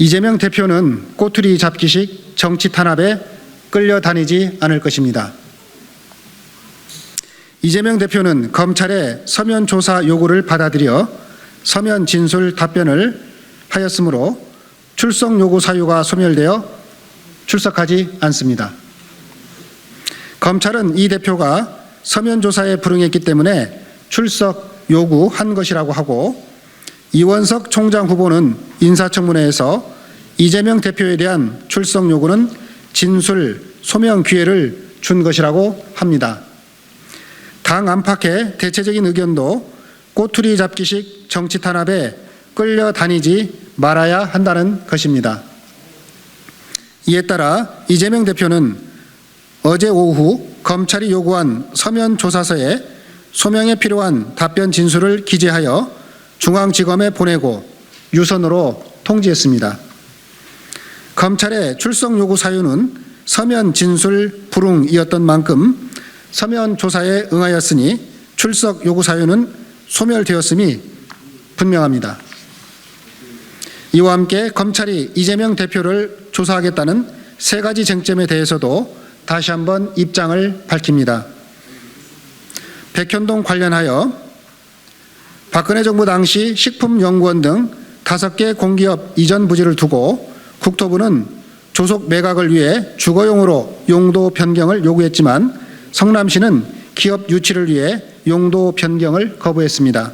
이재명 대표는 꼬투리 잡기식 정치 탄압에 끌려다니지 않을 것입니다. 이재명 대표는 검찰의 서면 조사 요구를 받아들여 서면 진술 답변을 하였으므로 출석 요구 사유가 소멸되어 출석하지 않습니다. 검찰은 이 대표가 서면 조사에 불응했기 때문에 출석 요구한 것이라고 하고, 이원석 총장 후보는 인사청문회에서 이재명 대표에 대한 출석 요구는 진술 소명 기회를 준 것이라고 합니다. 당 안팎의 대체적인 의견도 꼬투리 잡기식 정치 탄압에 끌려다니지 말아야 한다는 것입니다. 이에 따라 이재명 대표는 어제 오후 검찰이 요구한 서면 조사서에 소명에 필요한 답변 진술을 기재하여 중앙지검에 보내고 유선으로 통지했습니다. 검찰의 출석 요구 사유는 서면 진술 불응이었던 만큼 서면 조사에 응하였으니 출석 요구 사유는 소멸되었음이 분명합니다. 이와 함께 검찰이 이재명 대표를 조사하겠다는 세 가지 쟁점에 대해서도 다시 한번 입장을 밝힙니다. 백현동 관련하여 박근혜 정부 당시 식품연구원 등 5개 공기업 이전 부지를 두고 국토부는 조속 매각을 위해 주거용으로 용도 변경을 요구했지만 성남시는 기업 유치를 위해 용도 변경을 거부했습니다.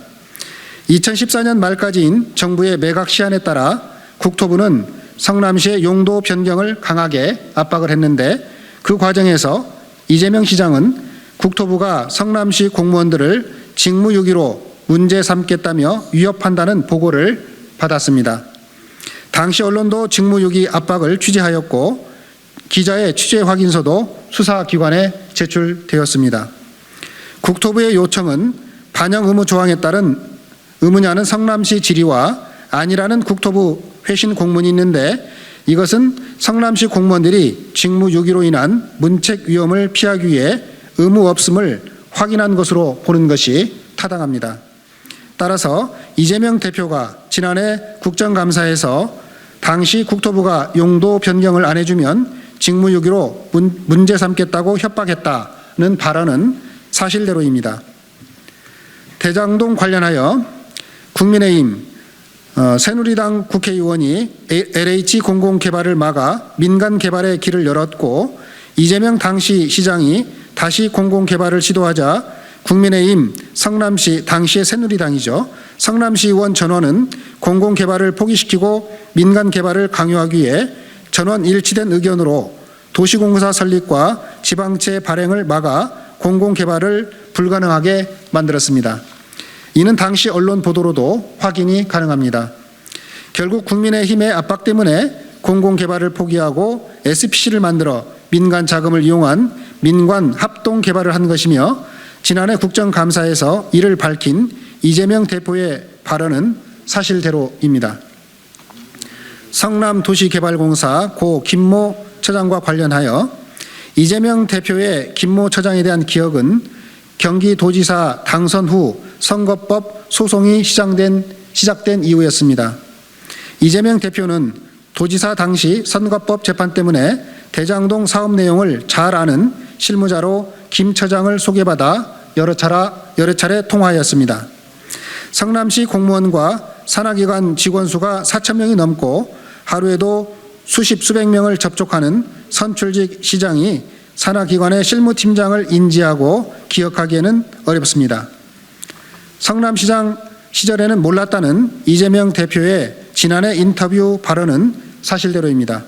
2014년 말까지인 정부의 매각 시한에 따라 국토부는 성남시의 용도 변경을 강하게 압박을 했는데, 그 과정에서 이재명 시장은 국토부가 성남시 공무원들을 직무유기로 문제 삼겠다며 위협한다는 보고를 받았습니다. 당시 언론도 직무유기 압박을 취재하였고 기자의 취재 확인서도 수사기관에 제출되었습니다. 국토부의 요청은 반영 의무 조항에 따른 의무냐는 성남시 질의와 아니라는 국토부 회신 공문이 있는데, 이것은 성남시 공무원들이 직무유기로 인한 문책 위험을 피하기 위해 의무 없음을 확인한 것으로 보는 것이 타당합니다. 따라서 이재명 대표가 지난해 국정감사에서 당시 국토부가 용도 변경을 안 해주면 직무유기로 문제 삼겠다고 협박했다는 발언은 사실대로입니다. 대장동 관련하여 국민의힘 새누리당 국회의원이 LH 공공개발을 막아 민간개발의 길을 열었고, 이재명 당시 시장이 다시 공공개발을 시도하자 국민의힘 성남시, 당시의 새누리당이죠, 성남시 의원 전원은 공공개발을 포기시키고 민간개발을 강요하기 위해 전원 일치된 의견으로 도시공사 설립과 지방채 발행을 막아 공공개발을 불가능하게 만들었습니다. 이는 당시 언론 보도로도 확인이 가능합니다. 결국 국민의힘의 압박 때문에 공공개발을 포기하고 SPC를 만들어 민간 자금을 이용한 민관 합동개발을 한 것이며, 지난해 국정감사에서 이를 밝힌 이재명 대표의 발언은 사실대로입니다. 성남도시개발공사 고 김모 처장과 관련하여 이재명 대표의 김모 처장에 대한 기억은 경기도지사 당선 후 선거법 소송이 시작된 이후였습니다. 이재명 대표는 도지사 당시 선거법 재판 때문에 대장동 사업 내용을 잘 아는 실무자로 김 처장을 소개받아 여러 차례 통화하였습니다. 성남시 공무원과 산하기관 직원 수가 4,000명이 넘고 하루에도 수백 명을 접촉하는 선출직 시장이 산하기관의 실무팀장을 인지하고 기억하기에는 어렵습니다. 성남시장 시절에는 몰랐다는 이재명 대표의 지난해 인터뷰 발언은 사실대로입니다.